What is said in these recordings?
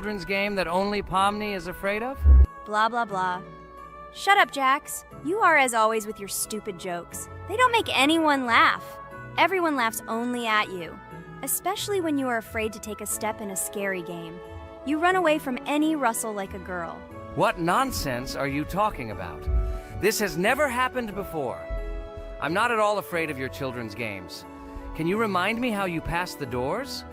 children's game that only Pomni is afraid of? Blah, blah, blah. Shut up, Jax. You are as always with your stupid jokes. They don't make anyone laugh. Everyone laughs only at you, especially when you are afraid to take a step in a scary game. You run away from any rustle like a girl. What nonsense are you talking about? This has never happened before. I'm not at all afraid of your children's games. Can you remind me how you passed the doors?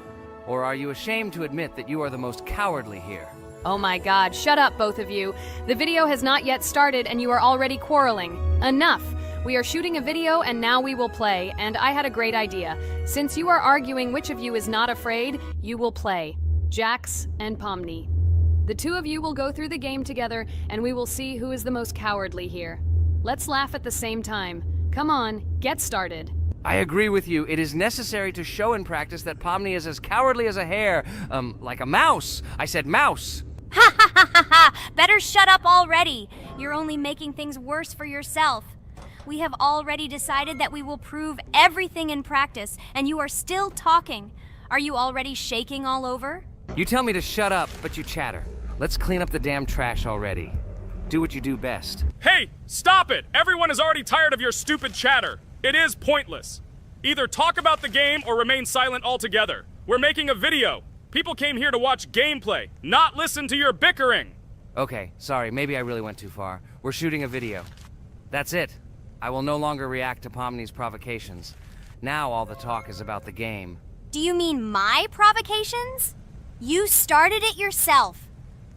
Or are you ashamed to admit that you are the most cowardly here? Oh my god, shut up, both of you. The video has not yet started and you are already quarreling. Enough! We are shooting a video and now we will play, and I had a great idea. Since you are arguing which of you is not afraid, you will play. Jax and Pomni. The two of you will go through the game together and we will see who is the most cowardly here. Let's laugh at the same time. Come on, get started. I agree with you. It is necessary to show in practice that Pomni is as cowardly as a hare. Like a mouse. I said mouse. Ha ha ha ha ha! Better shut up already. You're only making things worse for yourself. We have already decided that we will prove everything in practice, and you are still talking. Are you already shaking all over? You tell me to shut up, but you chatter. Let's clean up the damn trash already. Do what you do best. Hey, stop it! Everyone is already tired of your stupid chatter. It is pointless. Either talk about the game or remain silent altogether. We're making a video. People came here to watch gameplay, not listen to your bickering. Okay, sorry, maybe I really went too far. We're shooting a video. That's it. I will no longer react to Pomni's provocations. Now all the talk is about the game. Do you mean my provocations? You started it yourself.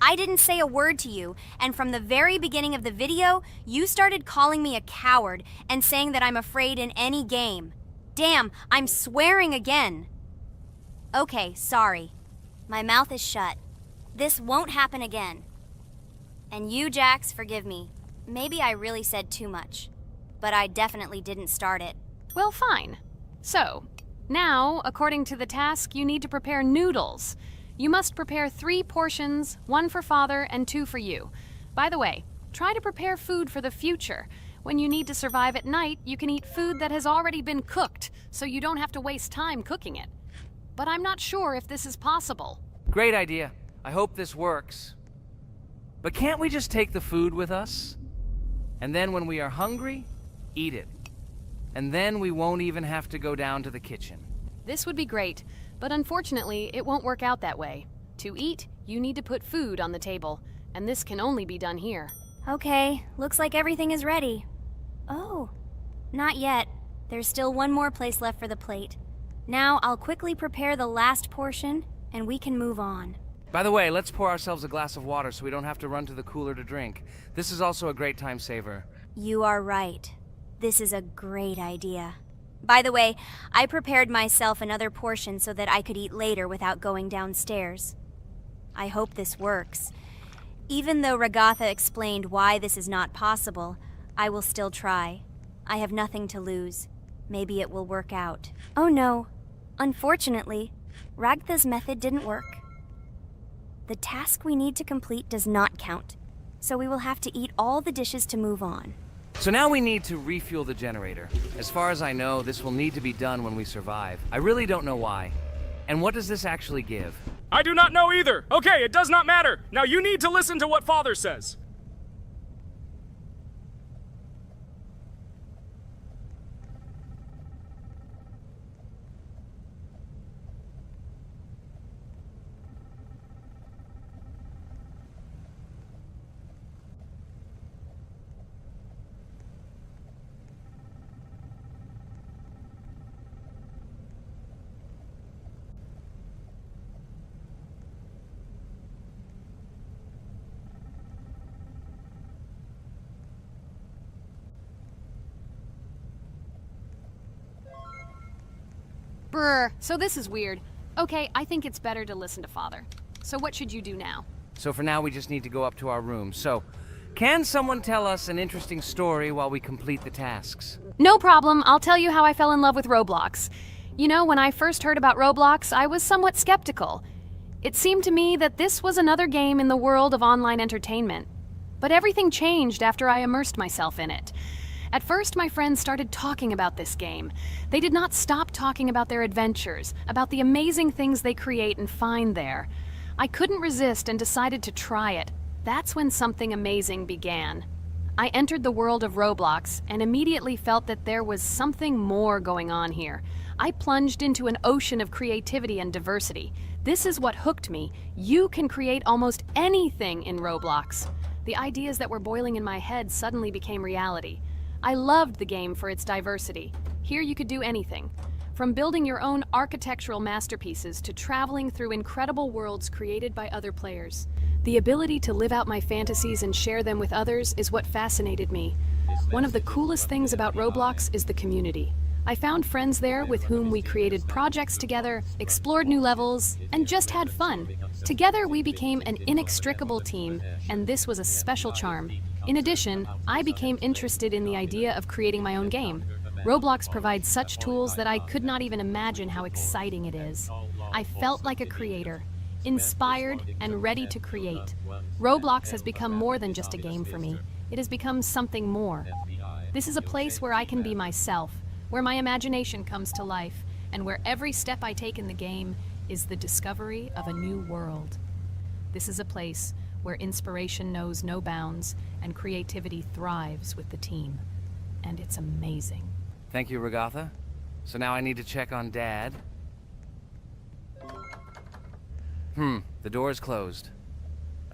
I didn't say a word to you, and from the very beginning of the video, you started calling me a coward and saying that I'm afraid in any game. Damn, I'm swearing again. Okay, sorry. My mouth is shut. This won't happen again. And you, Jax, forgive me. Maybe I really said too much, but I definitely didn't start it. Well, fine. So, now, according to the task, you need to prepare noodles. You must prepare 3 portions, 1 for Father and 2 for you. By the way, try to prepare food for the future. When you need to survive at night, you can eat food that has already been cooked, so you don't have to waste time cooking it. But I'm not sure if this is possible. Great idea. I hope this works. But can't we just take the food with us? And then when we are hungry, eat it. And then we won't even have to go down to the kitchen. This would be great, but unfortunately, it won't work out that way. To eat, you need to put food on the table, and this can only be done here. Okay, looks like everything is ready. Oh, not yet. There's still one more place left for the plate. Now I'll quickly prepare the last portion, and we can move on. By the way, let's pour ourselves a glass of water so we don't have to run to the cooler to drink. This is also a great time saver. You are right. This is a great idea. By the way, I prepared myself another portion so that I could eat later without going downstairs. I hope this works. Even though Ragatha explained why this is not possible, I will still try. I have nothing to lose. Maybe it will work out. Oh no. Unfortunately, Ragatha's method didn't work. The task we need to complete does not count, so we will have to eat all the dishes to move on. So now we need to refuel the generator. As far as I know, this will need to be done when we survive. I really don't know why. And what does this actually give? I do not know either. Okay, it does not matter. Now you need to listen to what Father says. Brr, so this is weird. Okay, I think it's better to listen to Father. So what should you do now? So for now, we just need to go up to our room. So, can someone tell us an interesting story while we complete the tasks? No problem, I'll tell you how I fell in love with Roblox. You know, when I first heard about Roblox, I was somewhat skeptical. It seemed to me that this was another game in the world of online entertainment. But everything changed after I immersed myself in it. At first, my friends started talking about this game. They did not stop talking about their adventures, about the amazing things they create and find there. I couldn't resist and decided to try it. That's when something amazing began. I entered the world of Roblox and immediately felt that there was something more going on here. I plunged into an ocean of creativity and diversity. This is what hooked me. You can create almost anything in Roblox. The ideas that were boiling in my head suddenly became reality. I loved the game for its diversity. Here you could do anything. From building your own architectural masterpieces to traveling through incredible worlds created by other players. The ability to live out my fantasies and share them with others is what fascinated me. One of the coolest things about Roblox is the community. I found friends there with whom we created projects together, explored new levels, and just had fun. Together we became an inextricable team, and this was a special charm. In addition, I became interested in the idea of creating my own game. Roblox provides such tools that I could not even imagine how exciting it is. I felt like a creator, inspired and ready to create. Roblox has become more than just a game for me. It has become something more. This is a place where I can be myself, where my imagination comes to life, and where every step I take in the game is the discovery of a new world. This is a place where inspiration knows no bounds and creativity thrives with the team. And it's amazing. Thank you, Regatha. So now I need to check on Dad. The door is closed.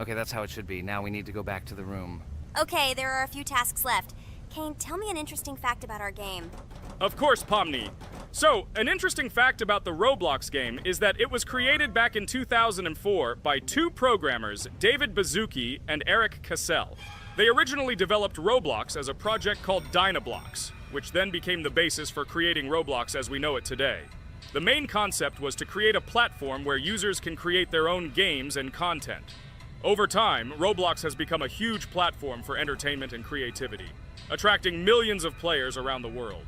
Okay, that's how it should be. Now we need to go back to the room. Okay, there are a few tasks left. Kane, tell me an interesting fact about our game. Of course, Pomni. So, an interesting fact about the Roblox game is that it was created back in 2004 by two programmers, David Baszucki and Eric Cassell. They originally developed Roblox as a project called Dynablocks, which then became the basis for creating Roblox as we know it today. The main concept was to create a platform where users can create their own games and content. Over time, Roblox has become a huge platform for entertainment and creativity, attracting millions of players around the world.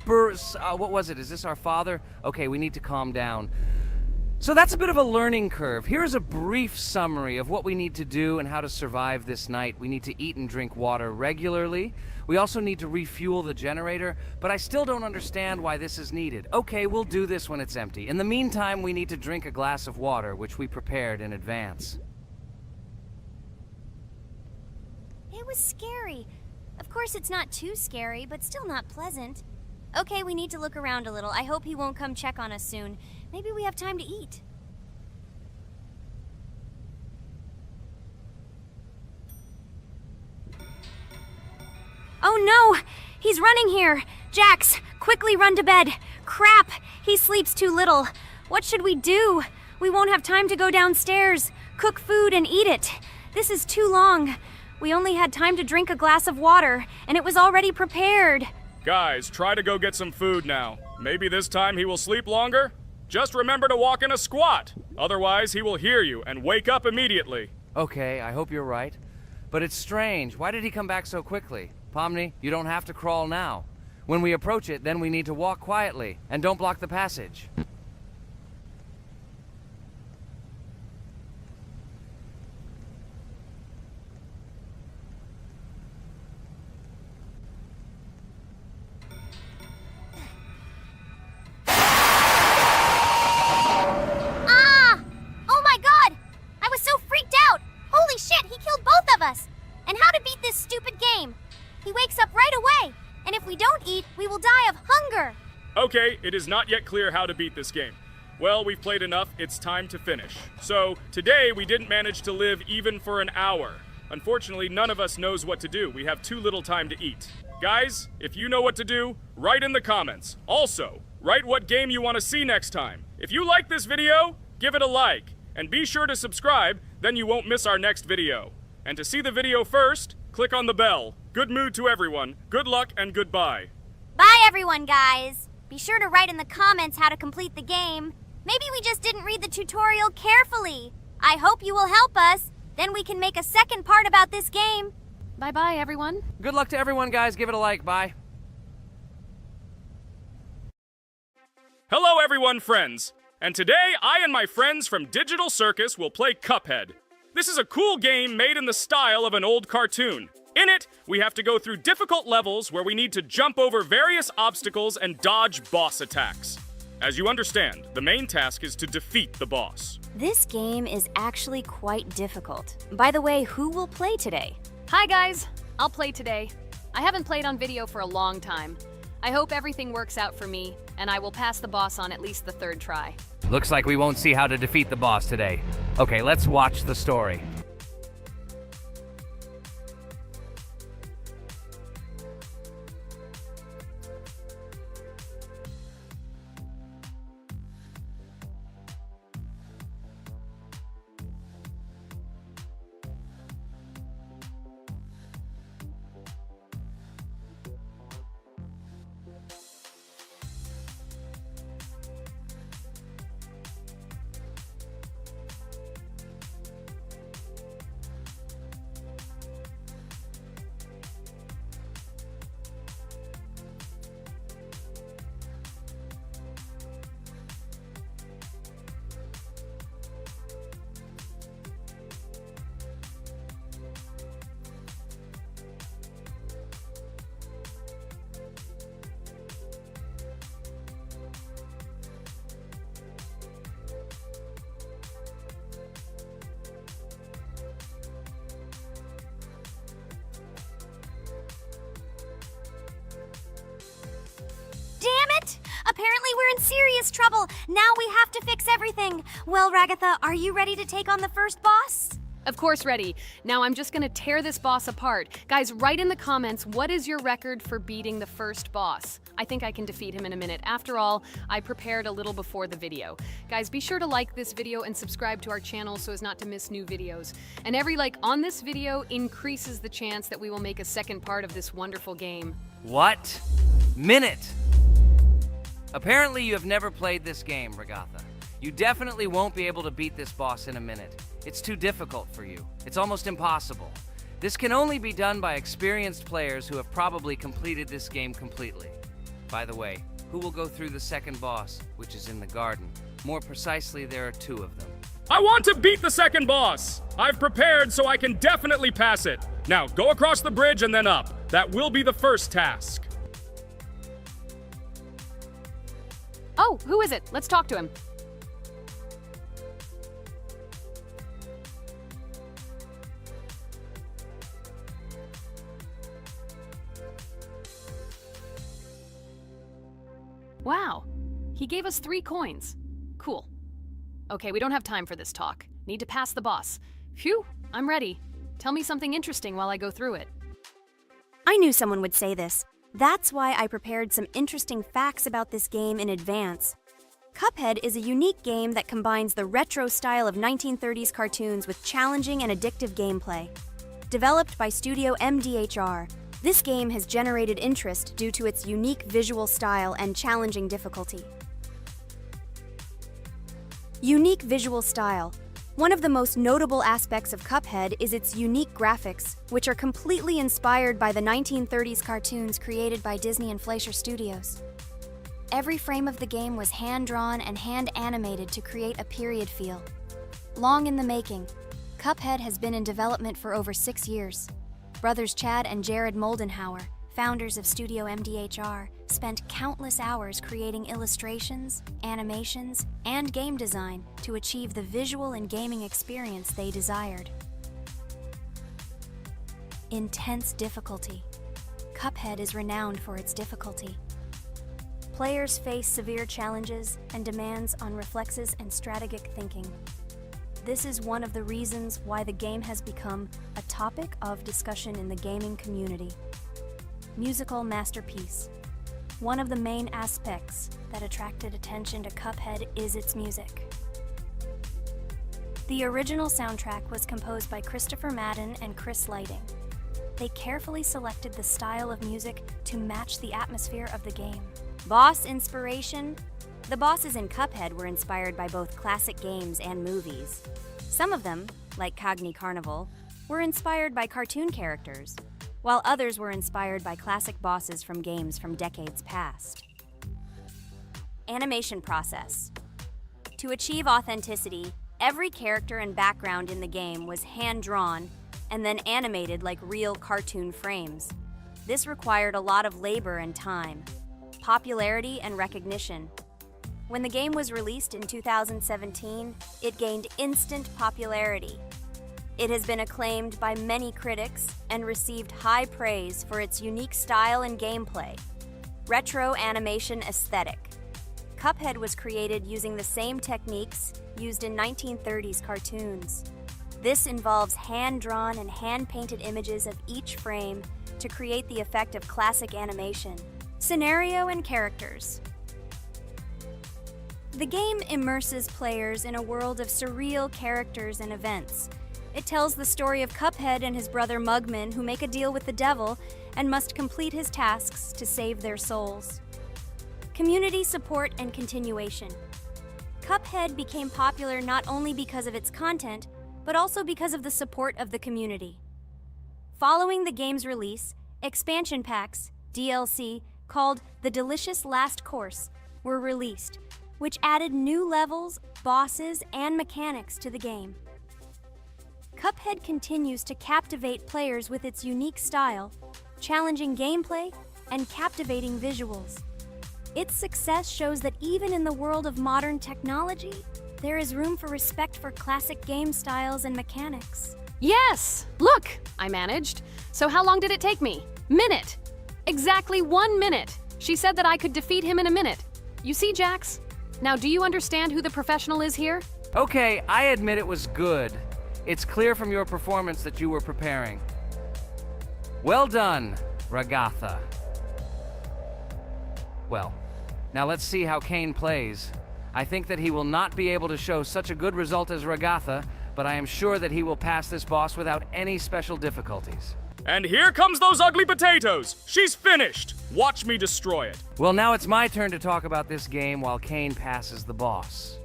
What was it? Is this our father? Okay, we need to calm down. So that's a bit of a learning curve. Here is a brief summary of what we need to do and how to survive this night. We need to eat and drink water regularly. We also need to refuel the generator, but I still don't understand why this is needed. Okay, we'll do this when it's empty. In the meantime, we need to drink a glass of water, which we prepared in advance. It was scary. Of course, it's not too scary, but still not pleasant. Okay, we need to look around a little. I hope he won't come check on us soon. Maybe we have time to eat. Oh no! He's running here! Jax, quickly run to bed! Crap! He sleeps too little. What should we do? We won't have time to go downstairs, cook food, and eat it. This is too long. We only had time to drink a glass of water, and it was already prepared. Guys, try to go get some food now. Maybe this time he will sleep longer? Just remember to walk in a squat. Otherwise, he will hear you and wake up immediately. Okay, I hope you're right. But it's strange. Why did he come back so quickly? Pomni, you don't have to crawl now. When we approach it, then we need to walk quietly. And don't block the passage. And how to beat this stupid game. He wakes up right away, and if we don't eat, we will die of hunger. Okay, it is not yet clear how to beat this game. Well, we've played enough, it's time to finish. So, today we didn't manage to live even for an hour. Unfortunately, none of us knows what to do. We have too little time to eat. Guys, if you know what to do, write in the comments. Also, write what game you want to see next time. If you like this video, give it a like. And be sure to subscribe, then you won't miss our next video. And to see the video first, click on the bell. Good mood to everyone. Good luck and goodbye. Bye everyone, guys. Be sure to write in the comments how to complete the game. Maybe we just didn't read the tutorial carefully. I hope you will help us. Then we can make a second part about this game. Bye-bye, everyone. Good luck to everyone, guys. Give it a like. Bye. Hello everyone, friends. And today, I and my friends from Digital Circus will play Cuphead. This is a cool game made in the style of an old cartoon. In it, we have to go through difficult levels where we need to jump over various obstacles and dodge boss attacks. As you understand, the main task is to defeat the boss. This game is actually quite difficult. By the way, who will play today? Hi guys, I'll play today. I haven't played on video for a long time. I hope everything works out for me, and I will pass the boss on at least the third try. Looks like we won't see how to defeat the boss today. Okay, let's watch the story. Damn it! Apparently we're in serious trouble. Now we have to fix everything. Well, Ragatha, are you ready to take on the first boss? Of course, ready. Now I'm just gonna tear this boss apart. Guys, write in the comments, what is your record for beating the first boss? I think I can defeat him in a minute. After all, I prepared a little before the video. Guys, be sure to like this video and subscribe to our channel so as not to miss new videos. And every like on this video increases the chance that we will make a second part of this wonderful game. What? Minute! Apparently you have never played this game, Ragatha. You definitely won't be able to beat this boss in a minute. It's too difficult for you. It's almost impossible. This can only be done by experienced players who have probably completed this game completely. By the way, who will go through the second boss, which is in the garden? More precisely, there are two of them. I want to beat the second boss! I've prepared so I can definitely pass it. Now, go across the bridge and then up. That will be the first task. Oh, who is it? Let's talk to him. Wow, he gave us 3 coins. Cool. Okay, we don't have time for this talk. Need to pass the boss. Phew, I'm ready. Tell me something interesting while I go through it. I knew someone would say this. That's why I prepared some interesting facts about this game in advance. Cuphead is a unique game that combines the retro style of 1930s cartoons with challenging and addictive gameplay. Developed by Studio MDHR, this game has generated interest due to its unique visual style and challenging difficulty. Unique visual style. One of the most notable aspects of Cuphead is its unique graphics, which are completely inspired by the 1930s cartoons created by Disney and Fleischer Studios. Every frame of the game was hand-drawn and hand-animated to create a period feel. Long in the making, Cuphead has been in development for over 6 years. Brothers Chad and Jared Moldenhauer, founders of Studio MDHR, spent countless hours creating illustrations, animations, and game design to achieve the visual and gaming experience they desired. Intense difficulty. Cuphead is renowned for its difficulty. Players face severe challenges and demands on reflexes and strategic thinking. This is one of the reasons why the game has become a topic of discussion in the gaming community. Musical masterpiece. One of the main aspects that attracted attention to Cuphead is its music. The original soundtrack was composed by Christopher Madden and Chris Lighting. They carefully selected the style of music to match the atmosphere of the game. Boss inspiration. The bosses in Cuphead were inspired by both classic games and movies. Some of them, like Cogni Carnival, were inspired by cartoon characters, while others were inspired by classic bosses from games from decades past. Animation process. To achieve authenticity, every character and background in the game was hand-drawn and then animated like real cartoon frames. This required a lot of labor and time. Popularity and recognition. When the game was released in 2017, it gained instant popularity. It has been acclaimed by many critics and received high praise for its unique style and gameplay. Retro animation aesthetic. Cuphead was created using the same techniques used in 1930s cartoons. This involves hand-drawn and hand-painted images of each frame to create the effect of classic animation. Scenario and characters. The game immerses players in a world of surreal characters and events. It tells the story of Cuphead and his brother Mugman, who make a deal with the devil and must complete his tasks to save their souls. Community support and continuation. Cuphead became popular not only because of its content, but also because of the support of the community. Following the game's release, expansion packs, DLC, called The Delicious Last Course, were released, which added new levels, bosses, and mechanics to the game. Cuphead continues to captivate players with its unique style, challenging gameplay, and captivating visuals. Its success shows that even in the world of modern technology, there is room for respect for classic game styles and mechanics. Yes! Look! I managed. So how long did it take me? Minute! Exactly 1 minute! She said that I could defeat him in a minute. You see, Jax? Now, do you understand who the professional is here? Okay, I admit it was good. It's clear from your performance that you were preparing. Well done, Ragatha. Well, now let's see how Kane plays. I think that he will not be able to show such a good result as Ragatha, but I am sure that he will pass this boss without any special difficulties. And here comes those ugly potatoes! She's finished! Watch me destroy it. Well, now it's my turn to talk about this game while Kane passes the boss.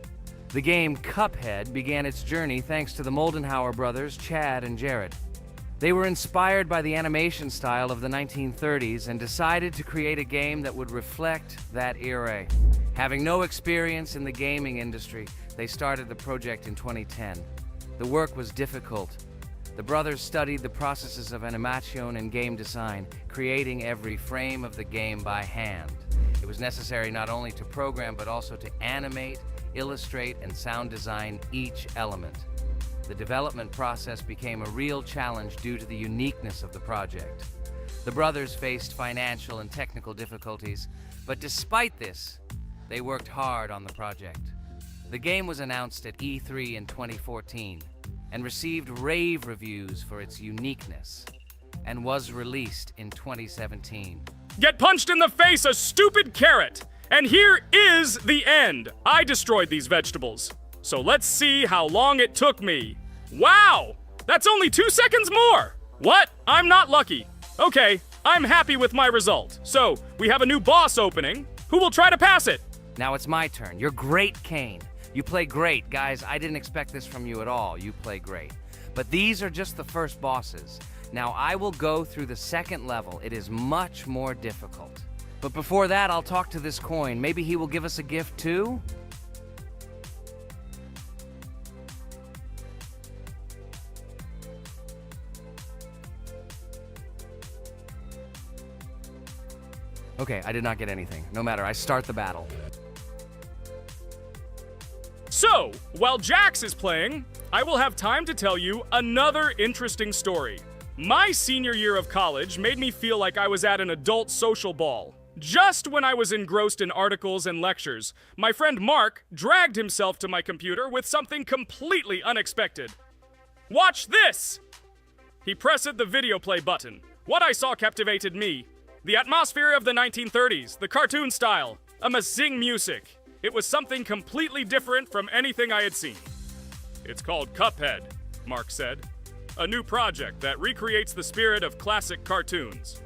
The game Cuphead began its journey thanks to the Moldenhauer brothers, Chad and Jared. They were inspired by the animation style of the 1930s and decided to create a game that would reflect that era. Having no experience in the gaming industry, they started the project in 2010. The work was difficult. The brothers studied the processes of animation and game design, creating every frame of the game by hand. It was necessary not only to program, but also to animate, illustrate, and sound design each element. The development process became a real challenge due to the uniqueness of the project. The brothers faced financial and technical difficulties, but despite this, they worked hard on the project. The game was announced at E3 in 2014 and received rave reviews for its uniqueness, and was released in 2017. Get punched in the face, a stupid carrot! And here is the end. I destroyed these vegetables. So let's see how long it took me. Wow! That's only 2 seconds more! What? I'm not lucky. Okay, I'm happy with my result. So, we have a new boss opening. Who will try to pass it? Now it's my turn. You're great, Kane. You play great. Guys, I didn't expect this from you at all. You play great. But these are just the first bosses. Now I will go through the second level. It is much more difficult. But before that, I'll talk to this coin. Maybe he will give us a gift too? Okay, I did not get anything. No matter, I start the battle. So, while Jax is playing, I will have time to tell you another interesting story. My senior year of college made me feel like I was at an adult social ball. Just when I was engrossed in articles and lectures, my friend Mark dragged himself to my computer with something completely unexpected. Watch this! He pressed the video play button. What I saw captivated me. The atmosphere of the 1930s, the cartoon style, amazing music. It was something completely different from anything I had seen. It's called Cuphead, Mark said. A new project that recreates the spirit of classic cartoons.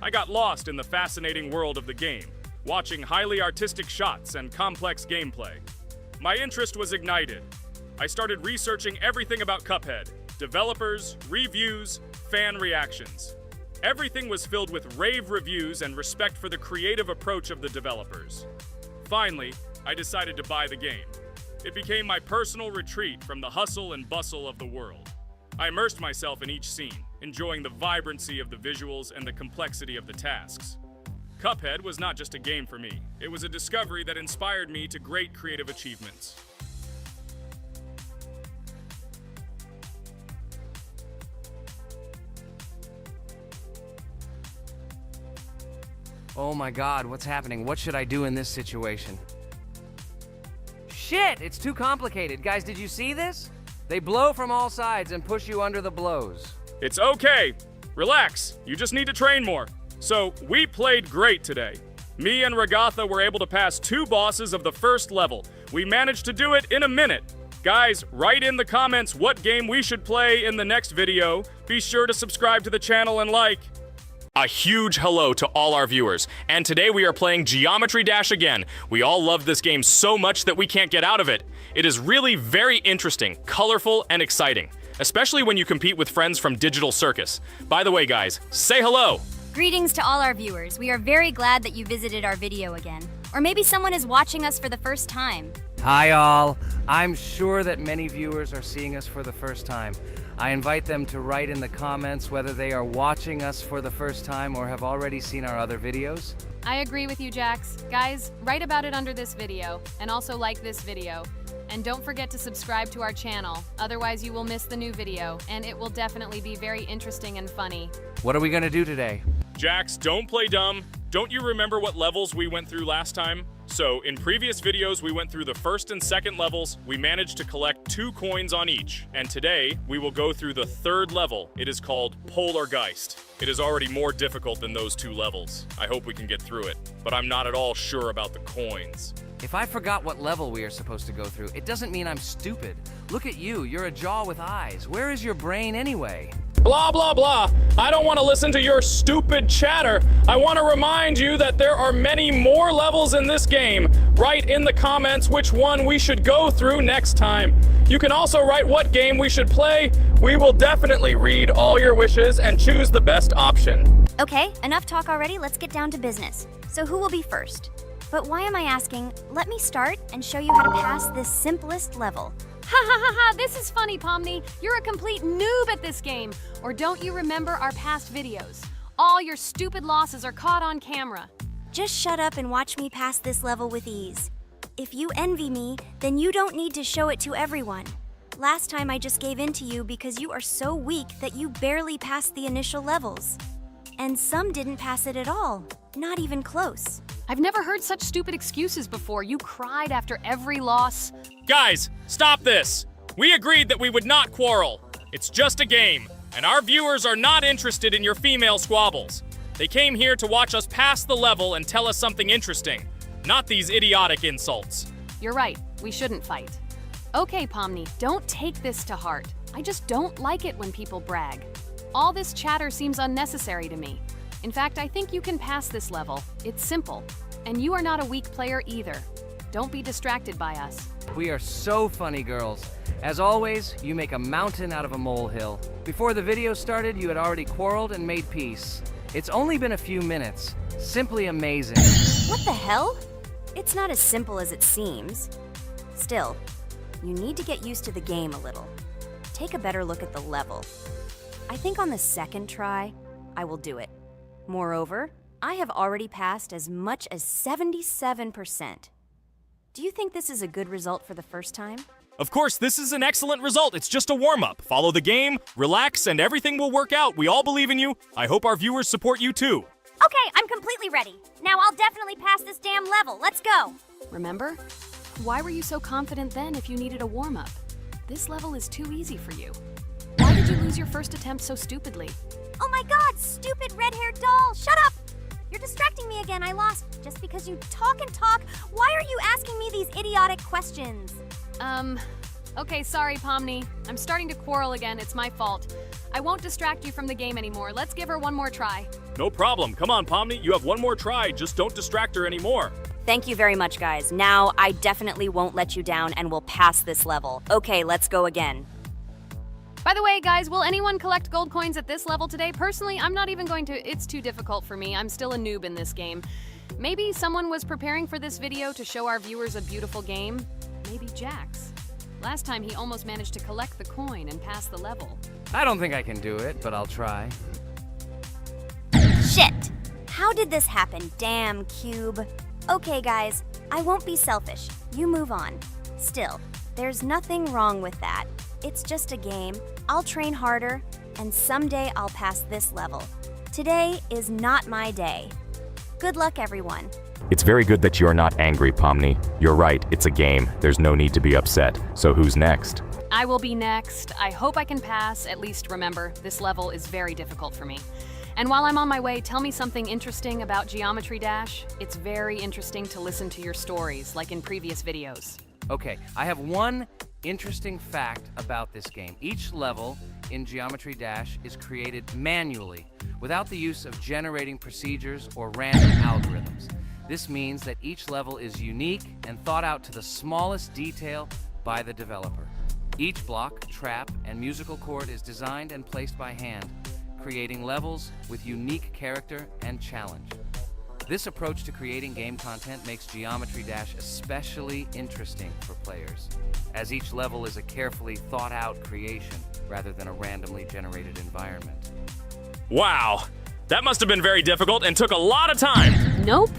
I got lost in the fascinating world of the game, watching highly artistic shots and complex gameplay. My interest was ignited. I started researching everything about Cuphead, developers, reviews, fan reactions. Everything was filled with rave reviews and respect for the creative approach of the developers. Finally, I decided to buy the game. It became my personal retreat from the hustle and bustle of the world. I immersed myself in each scene, enjoying the vibrancy of the visuals and the complexity of the tasks. Cuphead was not just a game for me. It was a discovery that inspired me to great creative achievements. Oh my god, what's happening? What should I do in this situation? Shit, it's too complicated. Guys, did you see this? They blow from all sides and push you under the blows. It's okay. Relax. You just need to train more. So, we played great today. Me and Ragatha were able to pass 2 bosses of the first level. We managed to do it in a minute. Guys, write in the comments what game we should play in the next video. Be sure to subscribe to the channel and like. A huge hello to all our viewers, and today we are playing Geometry Dash again. We all love this game so much that we can't get out of it. It is really very interesting, colorful, and exciting, especially when you compete with friends from Digital Circus. By the way, guys, say hello! Greetings to all our viewers. We are very glad that you visited our video again. Or maybe someone is watching us for the first time. Hi all. I'm sure that many viewers are seeing us for the first time. I invite them to write in the comments whether they are watching us for the first time or have already seen our other videos. I agree with you, Jax. Guys, write about it under this video, and also like this video. And don't forget to subscribe to our channel, otherwise you will miss the new video, and it will definitely be very interesting and funny. What are we gonna do today? Jax, don't play dumb. Don't you remember what levels we went through last time? So, in previous videos, we went through the first and second levels. We managed to collect 2 coins on each. And today, we will go through the 3rd level. It is called Polargeist. It is already more difficult than those 2 levels. I hope we can get through it, but I'm not at all sure about the coins. If I forgot what level we are supposed to go through, it doesn't mean I'm stupid. Look at you, you're a jaw with eyes. Where is your brain anyway? Blah, blah, blah. I don't want to listen to your stupid chatter. I want to remind you that there are many more levels in this game. Write in the comments which one we should go through next time. You can also write what game we should play. We will definitely read all your wishes and choose the best option. Okay, enough talk already. Let's get down to business. So who will be first? But why am I asking? Let me start and show you how to pass this simplest level. Ha ha ha ha, this is funny, Pomni. You're a complete noob at this game. Or don't you remember our past videos? All your stupid losses are caught on camera. Just shut up and watch me pass this level with ease. If you envy me, then you don't need to show it to everyone. Last time I just gave in to you because you are so weak that you barely passed the initial levels. And some didn't pass it at all, not even close. I've never heard such stupid excuses before. You cried after every loss. Guys, stop this. We agreed that we would not quarrel. It's just a game, and our viewers are not interested in your female squabbles. They came here to watch us pass the level and tell us something interesting, not these idiotic insults. You're right, we shouldn't fight. Okay, Pomni, don't take this to heart. I just don't like it when people brag. All this chatter seems unnecessary to me. In fact, I think you can pass this level. It's simple. And you are not a weak player either. Don't be distracted by us. We are so funny, girls. As always, you make a mountain out of a molehill. Before the video started, you had already quarreled and made peace. It's only been a few minutes. Simply amazing. What the hell? It's not as simple as it seems. Still, you need to get used to the game a little. Take a better look at the level. I think on the second try, I will do it. Moreover, I have already passed as much as 77%. Do you think this is a good result for the first time? Of course, this is an excellent result. It's just a warm-up. Follow the game, relax, and everything will work out. We all believe in you. I hope our viewers support you too. Okay, I'm completely ready. Now I'll definitely pass this damn level. Let's go. Remember? Why were you so confident then if you needed a warm-up? This level is too easy for you. Why did you lose your first attempt so stupidly? Oh my god, stupid red-haired doll! Shut up! You're distracting me again. I lost. Just because you talk and talk, why are you asking me these idiotic questions? Okay, sorry, Pomni. I'm starting to quarrel again. It's my fault. I won't distract you from the game anymore. Let's give her one more try. No problem. Come on, Pomni. You have one more try. Just don't distract her anymore. Thank you very much, guys. Now, I definitely won't let you down and will pass this level. Okay, let's go again. By the way, guys, will anyone collect gold coins at this level today? Personally, I'm not even going to. It's too difficult for me. I'm still a noob in this game. Maybe someone was preparing for this video to show our viewers a beautiful game. Maybe Jax. Last time he almost managed to collect the coin and pass the level. I don't think I can do it, but I'll try. Shit! How did this happen? Damn, Cube. Okay, guys, I won't be selfish. You move on. Still, there's nothing wrong with that. It's just a game. I'll train harder, and someday I'll pass this level. Today is not my day. Good luck, everyone. It's very good that you're not angry, Pomni. You're right, it's a game. There's no need to be upset. So who's next? I will be next. I hope I can pass. At least remember, this level is very difficult for me. And while I'm on my way, tell me something interesting about Geometry Dash. It's very interesting to listen to your stories, like in previous videos. Okay, I have one interesting fact about this game. Each level in Geometry Dash is created manually, without the use of generating procedures or random algorithms. This means that each level is unique and thought out to the smallest detail by the developer. Each block, trap, and musical chord is designed and placed by hand, creating levels with unique character and challenge. This approach to creating game content makes Geometry Dash especially interesting for players, as each level is a carefully thought-out creation rather than a randomly generated environment. Wow, that must have been very difficult and took a lot of time. Nope.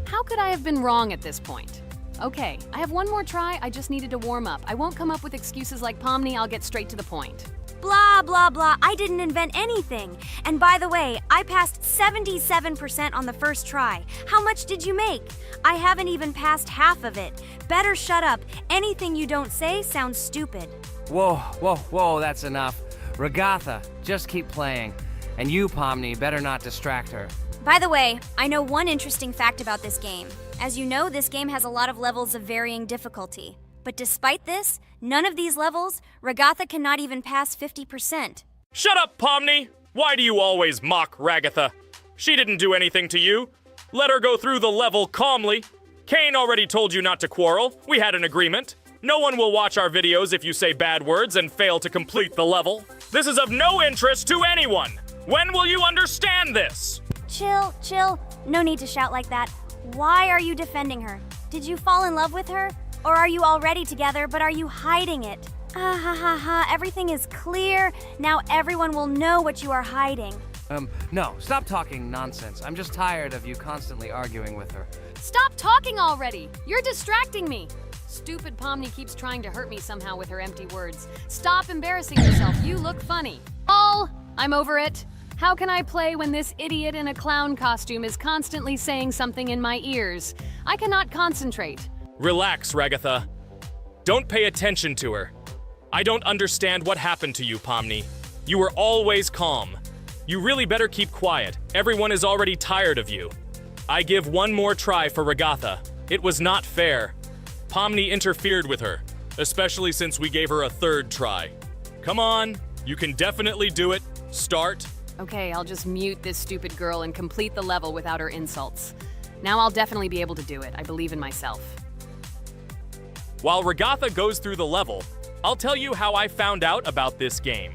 How could I have been wrong at this point? Okay, I have one more try. I just needed to warm up. I won't come up with excuses like Pomni. I'll get straight to the point. Blah, blah, blah. I didn't invent anything. And by the way, I passed 77% on the first try. How much did you make? I haven't even passed half of it. Better shut up. Anything you don't say sounds stupid. Whoa, whoa, whoa, that's enough. Regatha, just keep playing. And you, Pomni, better not distract her. By the way, I know one interesting fact about this game. As you know, this game has a lot of levels of varying difficulty. But despite this, none of these levels, Regatha cannot even pass 50%. Shut up, Pomni! Why do you always mock Ragatha? She didn't do anything to you. Let her go through the level calmly. Kane already told you not to quarrel. We had an agreement. No one will watch our videos if you say bad words and fail to complete the level. This is of no interest to anyone. When will you understand this? Chill, chill. No need to shout like that. Why are you defending her? Did you fall in love with her? Or are you already together, but are you hiding it? Ah ha ha ha, everything is clear. Now everyone will know what you are hiding. No, stop talking nonsense. I'm just tired of you constantly arguing with her. Stop talking already! You're distracting me! Stupid Pomni keeps trying to hurt me somehow with her empty words. Stop embarrassing yourself. You look funny. I'm over it. How can I play when this idiot in a clown costume is constantly saying something in my ears? I cannot concentrate. Relax, Ragatha. Don't pay attention to her. I don't understand what happened to you, Pomni. You were always calm. You really better keep quiet. Everyone is already tired of you. I give one more try for Ragatha. It was not fair. Pomni interfered with her, especially since we gave her a third try. Come on, you can definitely do it. Start. Okay, I'll just mute this stupid girl and complete the level without her insults. Now I'll definitely be able to do it. I believe in myself. While Ragatha goes through the level, I'll tell you how I found out about this game.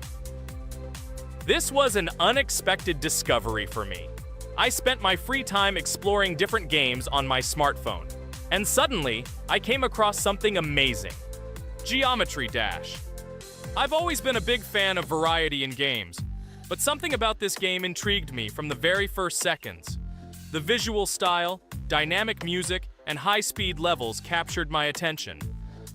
This was an unexpected discovery for me. I spent my free time exploring different games on my smartphone, and suddenly, I came across something amazing. Geometry Dash. I've always been a big fan of variety in games, but something about this game intrigued me from the very first seconds. The visual style, dynamic music, and high-speed levels captured my attention.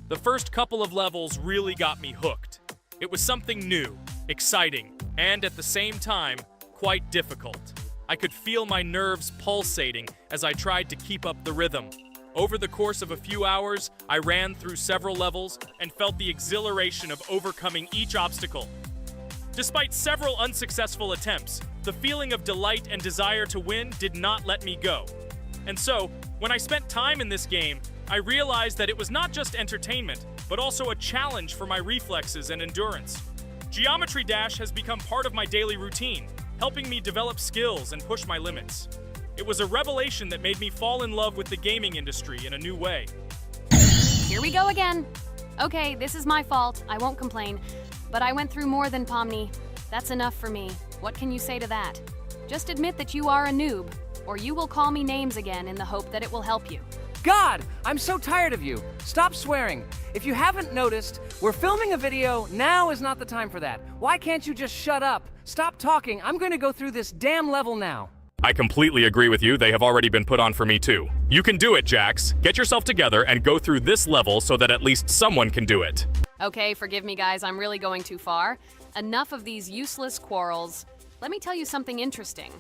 The first couple of levels really got me hooked. It was something new, exciting, and at the same time, quite difficult. I could feel my nerves pulsating as I tried to keep up the rhythm. Over the course of a few hours, I ran through several levels and felt the exhilaration of overcoming each obstacle. Despite several unsuccessful attempts, the feeling of delight and desire to win did not let me go. And so, when I spent time in this game, I realized that it was not just entertainment, but also a challenge for my reflexes and endurance. Geometry Dash has become part of my daily routine, helping me develop skills and push my limits. It was a revelation that made me fall in love with the gaming industry in a new way. Here we go again. Okay, this is my fault. I won't complain. But I went through more than Pomni. That's enough for me. What can you say to that? Just admit that you are a noob, or you will call me names again in the hope that it will help you. God, I'm so tired of you. Stop swearing. If you haven't noticed, we're filming a video. Now is not the time for that. Why can't you just shut up? Stop talking. I'm going to go through this damn level now. I completely agree with you. They have already been put on for me too. You can do it, Jax. Get yourself together and go through this level so that at least someone can do it. Okay, forgive me, guys. I'm really going too far. Enough of these useless quarrels. Let me tell you something interesting.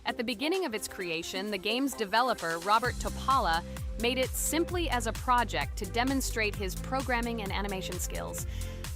At the beginning of its creation, the game's developer, Robert Topala, made it simply as a project to demonstrate his programming and animation skills.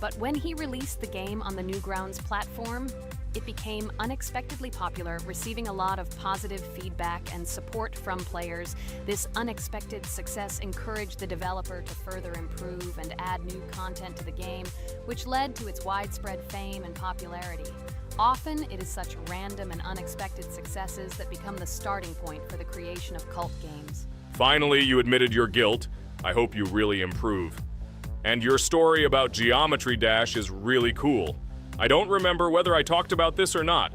But when he released the game on the Newgrounds platform, it became unexpectedly popular, receiving a lot of positive feedback and support from players. This unexpected success encouraged the developer to further improve and add new content to the game, which led to its widespread fame and popularity. Often, it is such random and unexpected successes that become the starting point for the creation of cult games. Finally, you admitted your guilt. I hope you really improve. And your story about Geometry Dash is really cool. I don't remember whether I talked about this or not.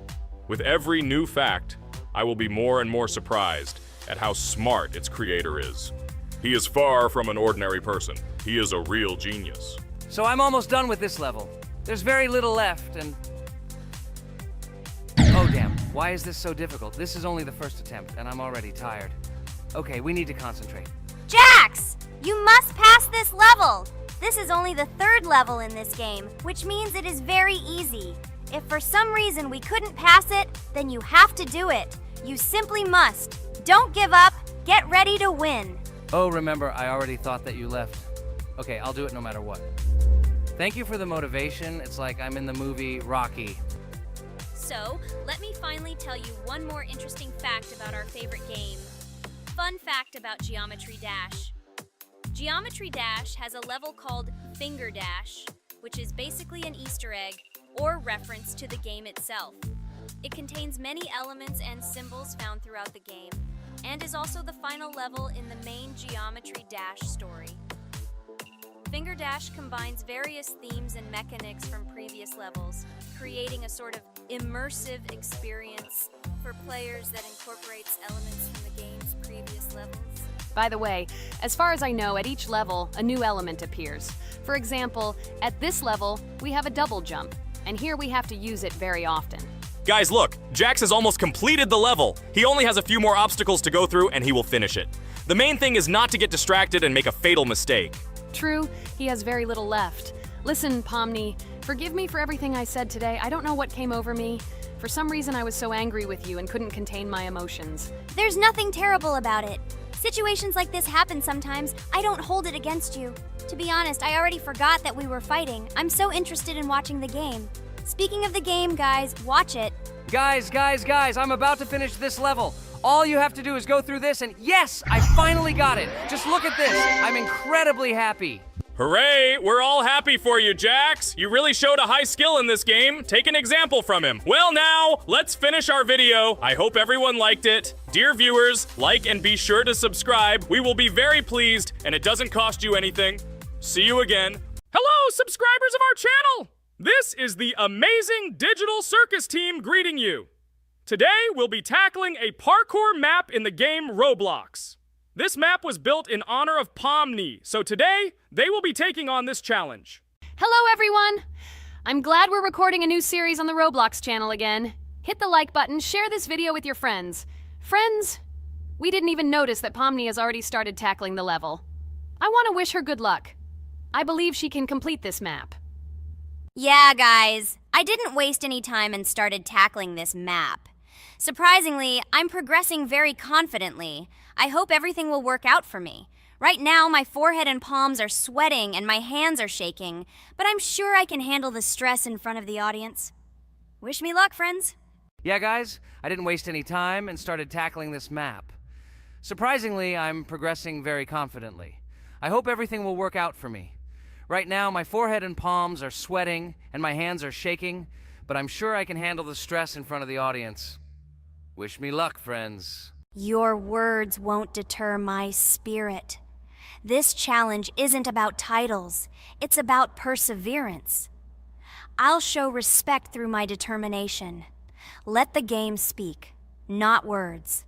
With every new fact, I will be more and more surprised at how smart its creator is. He is far from an ordinary person. He is a real genius. So I'm almost done with this level. There's very little left, and... Oh damn, why is this so difficult? This is only the first attempt, and I'm already tired. Okay, we need to concentrate. Jax! You must pass this level! This is only the third level in this game, which means it is very easy. If for some reason we couldn't pass it, then you have to do it. You simply must. Don't give up. Get ready to win. Oh, remember, I already thought that you left. Okay, I'll do it no matter what. Thank you for the motivation. It's like I'm in the movie Rocky. So, let me finally tell you one more interesting fact about our favorite game. Fun fact about Geometry Dash. Geometry Dash has a level called Finger Dash, which is basically an Easter egg or reference to the game itself. It contains many elements and symbols found throughout the game, and is also the final level in the main Geometry Dash story. Finger Dash combines various themes and mechanics from previous levels, creating a sort of immersive experience for players that incorporates elements from the game's previous levels. By the way, as far as I know, at each level, a new element appears. For example, at this level, we have a double jump, and here we have to use it very often. Guys, look, Jax has almost completed the level. He only has a few more obstacles to go through, and he will finish it. The main thing is not to get distracted and make a fatal mistake. True, he has very little left. Listen, Pomni, forgive me for everything I said today. I don't know what came over me. For some reason, I was so angry with you and couldn't contain my emotions. There's nothing terrible about it. Situations like this happen sometimes. I don't hold it against you. To be honest, I already forgot that we were fighting. I'm so interested in watching the game. Speaking of the game, guys, watch it. Guys, I'm about to finish this level. All you have to do is go through this, and yes, I finally got it. Just look at this. I'm incredibly happy. Hooray! We're all happy for you, Jax. You really showed a high skill in this game. Take an example from him. Well now, let's finish our video. I hope everyone liked it. Dear viewers, like and be sure to subscribe. We will be very pleased, and it doesn't cost you anything. See you again. Hello, subscribers of our channel! This is the amazing Digital Circus team greeting you. Today, we'll be tackling a parkour map in the game Roblox. This map was built in honor of Pomni, so today, they will be taking on this challenge. Hello, everyone! I'm glad we're recording a new series on the Roblox channel again. Hit the like button, share this video with your friends. Friends, we didn't even notice that Pomni has already started tackling the level. I want to wish her good luck. I believe she can complete this map. Yeah, guys, I didn't waste any time and started tackling this map. Surprisingly, I'm progressing very confidently. I hope everything will work out for me. Right now, my forehead and palms are sweating and my hands are shaking, but I'm sure I can handle the stress in front of the audience. Wish me luck, friends. Yeah, guys, I didn't waste any time and started tackling this map. Surprisingly, I'm progressing very confidently. I hope everything will work out for me. Right now, my forehead and palms are sweating and my hands are shaking, but I'm sure I can handle the stress in front of the audience. Wish me luck, friends. Your words won't deter my spirit. This challenge isn't about titles. It's about perseverance. I'll show respect through my determination. Let the game speak, not words.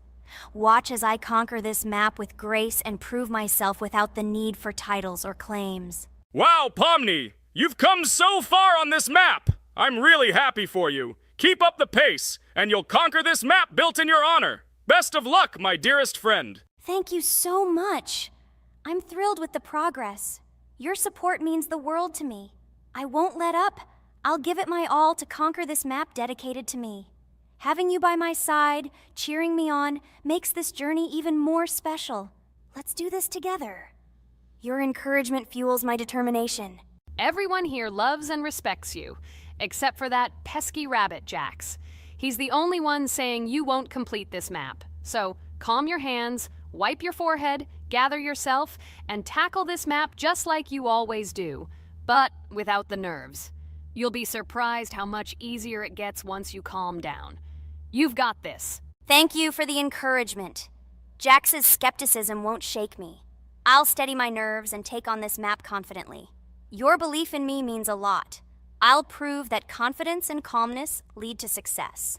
Watch as I conquer this map with grace and prove myself without the need for titles or claims. Wow, Pomni! You've come so far on this map! I'm really happy for you. Keep up the pace, and you'll conquer this map built in your honor. Best of luck, my dearest friend. Thank you so much. I'm thrilled with the progress. Your support means the world to me. I won't let up. I'll give it my all to conquer this map dedicated to me. Having you by my side, cheering me on, makes this journey even more special. Let's do this together. Your encouragement fuels my determination. Everyone here loves and respects you, except for that pesky rabbit, Jax. He's the only one saying you won't complete this map. So calm your hands, wipe your forehead, gather yourself, and tackle this map just like you always do, but without the nerves. You'll be surprised how much easier it gets once you calm down. You've got this. Thank you for the encouragement. Jax's skepticism won't shake me. I'll steady my nerves and take on this map confidently. Your belief in me means a lot. I'll prove that confidence and calmness lead to success.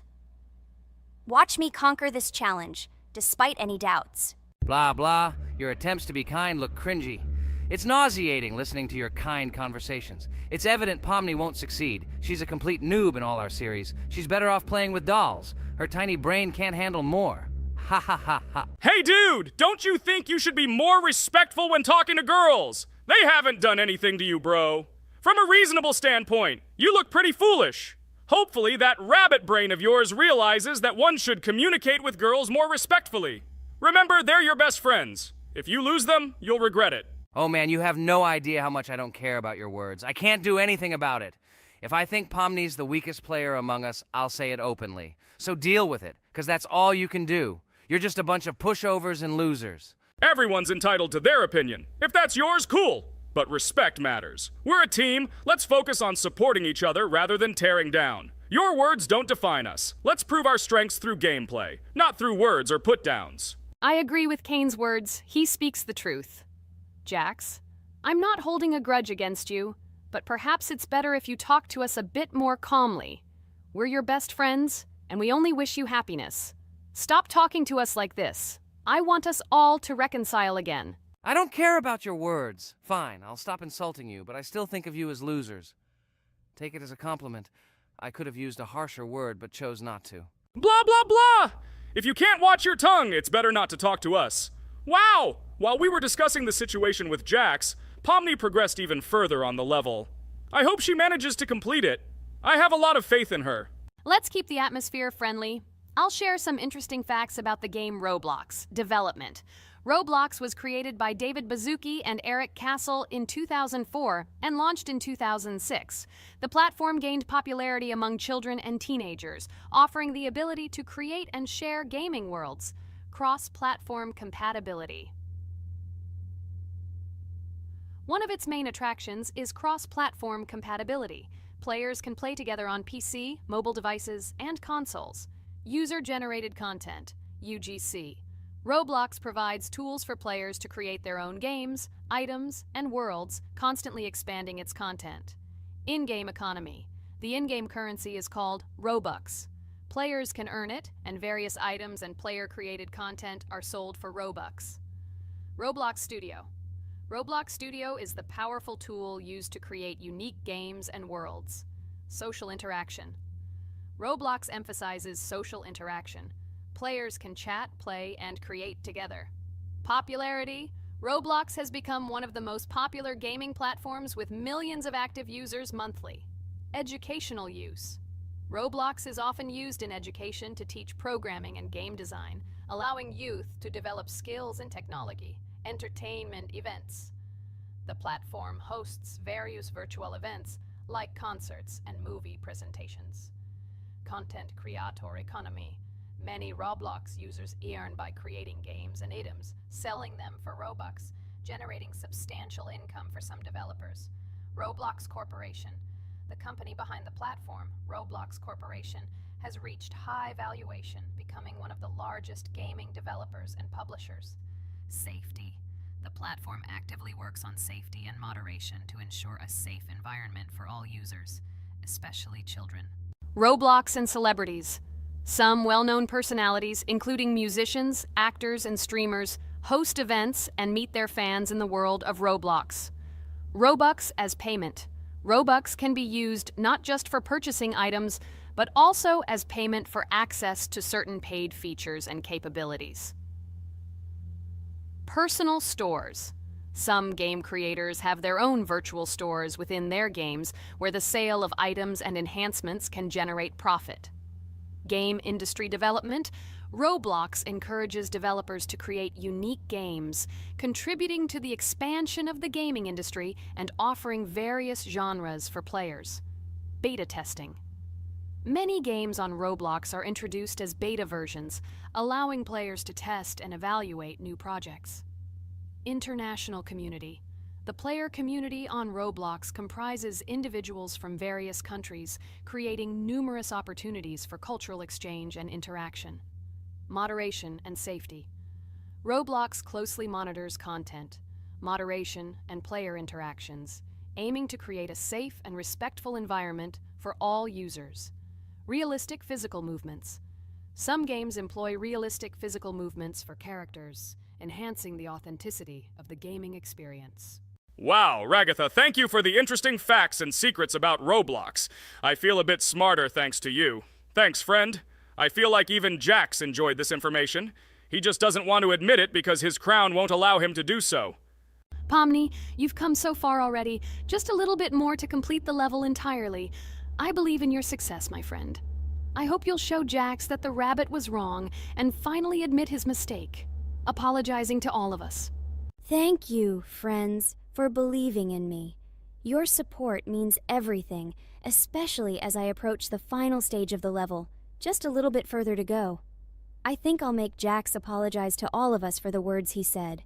Watch me conquer this challenge, despite any doubts. Blah, blah. Your attempts to be kind look cringy. It's nauseating listening to your kind conversations. It's evident Pomni won't succeed. She's a complete noob in all our series. She's better off playing with dolls. Her tiny brain can't handle more. Ha ha ha ha. Hey dude, don't you think you should be more respectful when talking to girls? They haven't done anything to you, bro. From a reasonable standpoint, you look pretty foolish. Hopefully that rabbit brain of yours realizes that one should communicate with girls more respectfully. Remember, they're your best friends. If you lose them, you'll regret it. Oh man, you have no idea how much I don't care about your words. I can't do anything about it. If I think Pomni's the weakest player among us, I'll say it openly. So deal with it, because that's all you can do. You're just a bunch of pushovers and losers. Everyone's entitled to their opinion. If that's yours, cool. But respect matters. We're a team. Let's focus on supporting each other rather than tearing down. Your words don't define us. Let's prove our strengths through gameplay, not through words or put-downs. I agree with Kane's words. He speaks the truth. Jax, I'm not holding a grudge against you, but perhaps it's better if you talk to us a bit more calmly. We're your best friends, and we only wish you happiness. Stop talking to us like this. I want us all to reconcile again. I don't care about your words. Fine, I'll stop insulting you, but I still think of you as losers. Take it as a compliment. I could have used a harsher word, but chose not to. Blah, blah, blah! If you can't watch your tongue, it's better not to talk to us. Wow! While we were discussing the situation with Jax, Pomni progressed even further on the level. I hope she manages to complete it. I have a lot of faith in her. Let's keep the atmosphere friendly. I'll share some interesting facts about the game Roblox development. Roblox was created by David Baszucki and Eric Castle in 2004 and launched in 2006. The platform gained popularity among children and teenagers, offering the ability to create and share gaming worlds. Cross-platform compatibility. One of its main attractions is cross-platform compatibility. Players can play together on PC, mobile devices, and consoles. User-generated content, UGC. Roblox provides tools for players to create their own games, items, and worlds, constantly expanding its content. In-game economy. The in-game currency is called Robux. Players can earn it, and various items and player-created content are sold for Robux. Roblox Studio. Roblox Studio is the powerful tool used to create unique games and worlds. Social interaction. Roblox emphasizes social interaction. Players can chat, play, and create together. Popularity. Roblox has become one of the most popular gaming platforms with millions of active users monthly. Educational use. Roblox is often used in education to teach programming and game design, allowing youth to develop skills in technology. Entertainment events. The platform hosts various virtual events like concerts and movie presentations. Content creator economy. Many Roblox users earn by creating games and items, selling them for Robux, generating substantial income for some developers. Roblox Corporation. The company behind the platform, Roblox Corporation, has reached high valuation, becoming one of the largest gaming developers and publishers. Safety. The platform actively works on safety and moderation to ensure a safe environment for all users, especially children. Roblox and celebrities. Some well-known personalities, including musicians, actors, and streamers, host events and meet their fans in the world of Roblox. Robux as payment. Robux can be used not just for purchasing items, but also as payment for access to certain paid features and capabilities. Personal stores. Some game creators have their own virtual stores within their games where the sale of items and enhancements can generate profit. Game industry development. Roblox encourages developers to create unique games, contributing to the expansion of the gaming industry and offering various genres for players. Beta testing. Many games on Roblox are introduced as beta versions, allowing players to test and evaluate new projects. International community. The player community on Roblox comprises individuals from various countries, creating numerous opportunities for cultural exchange and interaction. Moderation and safety. Roblox closely monitors content, moderation, and player interactions, aiming to create a safe and respectful environment for all users. Realistic physical movements. Some games employ realistic physical movements for characters, enhancing the authenticity of the gaming experience. Wow, Ragatha, thank you for the interesting facts and secrets about Roblox. I feel a bit smarter thanks to you. Thanks, friend. I feel like even Jax enjoyed this information. He just doesn't want to admit it because his crown won't allow him to do so. Pomni, you've come so far already. Just a little bit more to complete the level entirely. I believe in your success, my friend. I hope you'll show Jax that the rabbit was wrong and finally admit his mistake, apologizing to all of us. Thank you, friends, for believing in me. Your support means everything, especially as I approach the final stage of the level, just a little bit further to go. I think I'll make Jax apologize to all of us for the words he said.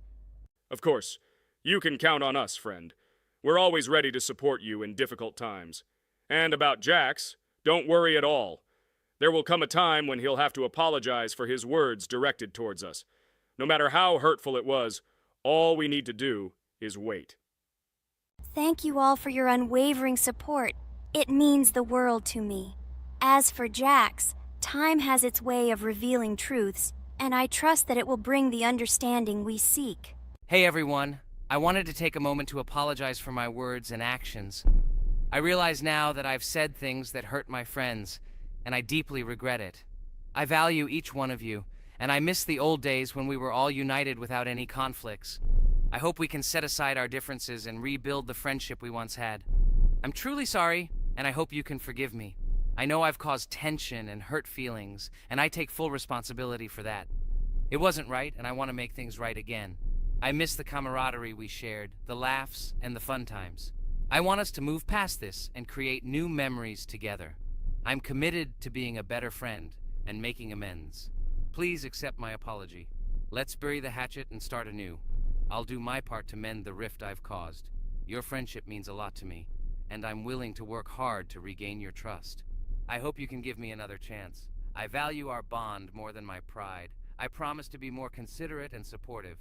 Of course, you can count on us, friend. We're always ready to support you in difficult times. And about Jax, don't worry at all. There will come a time when he'll have to apologize for his words directed towards us. No matter how hurtful it was, all we need to do is wait. Thank you all for your unwavering support. It means the world to me. As for Jax, time has its way of revealing truths, and I trust that it will bring the understanding we seek. Hey everyone, I wanted to take a moment to apologize for my words and actions. I realize now that I've said things that hurt my friends, and I deeply regret it. I value each one of you, and I miss the old days when we were all united without any conflicts. I hope we can set aside our differences and rebuild the friendship we once had. I'm truly sorry, and I hope you can forgive me. I know I've caused tension and hurt feelings, and I take full responsibility for that. It wasn't right, and I want to make things right again. I miss the camaraderie we shared, the laughs, and the fun times. I want us to move past this and create new memories together. I'm committed to being a better friend and making amends. Please accept my apology. Let's bury the hatchet and start anew. I'll do my part to mend the rift I've caused. Your friendship means a lot to me, and I'm willing to work hard to regain your trust. I hope you can give me another chance. I value our bond more than my pride. I promise to be more considerate and supportive.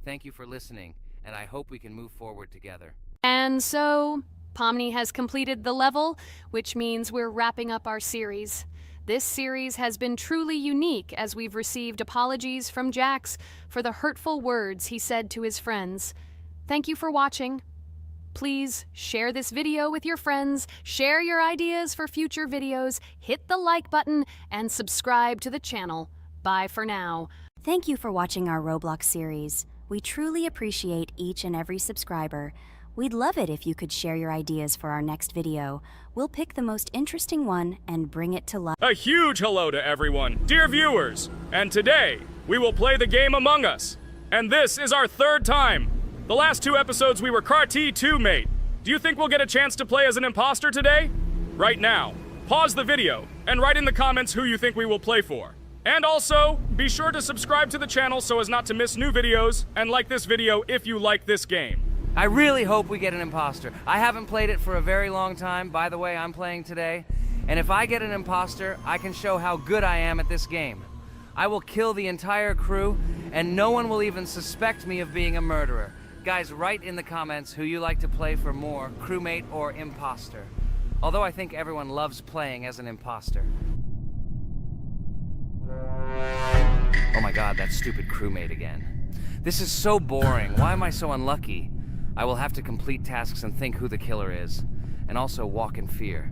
Thank you for listening, and I hope we can move forward together. And so, Pomni has completed the level, which means we're wrapping up our series. This series has been truly unique as we've received apologies from Jax for the hurtful words he said to his friends. Thank you for watching. Please share this video with your friends, share your ideas for future videos, hit the like button, and subscribe to the channel. Bye for now. Thank you for watching our Roblox series. We truly appreciate each and every subscriber. We'd love it if you could share your ideas for our next video. We'll pick the most interesting one and bring it to life. A huge hello to everyone, dear viewers! And today, we will play the game Among Us. And this is our third time. The last 2 episodes we were Carti 2 mate. Do you think we'll get a chance to play as an imposter today? Right now, pause the video and write in the comments who you think we will play for. And also, be sure to subscribe to the channel so as not to miss new videos, and like this video if you like this game. I really hope we get an imposter. I haven't played it for a very long time. By the way, I'm playing today. And if I get an imposter, I can show how good I am at this game. I will kill the entire crew, and no one will even suspect me of being a murderer. Guys, write in the comments who you like to play for more, crewmate or imposter. Although I think everyone loves playing as an imposter. Oh my god, that stupid crewmate again. This is so boring. Why am I so unlucky? I will have to complete tasks and think who the killer is, and also walk in fear.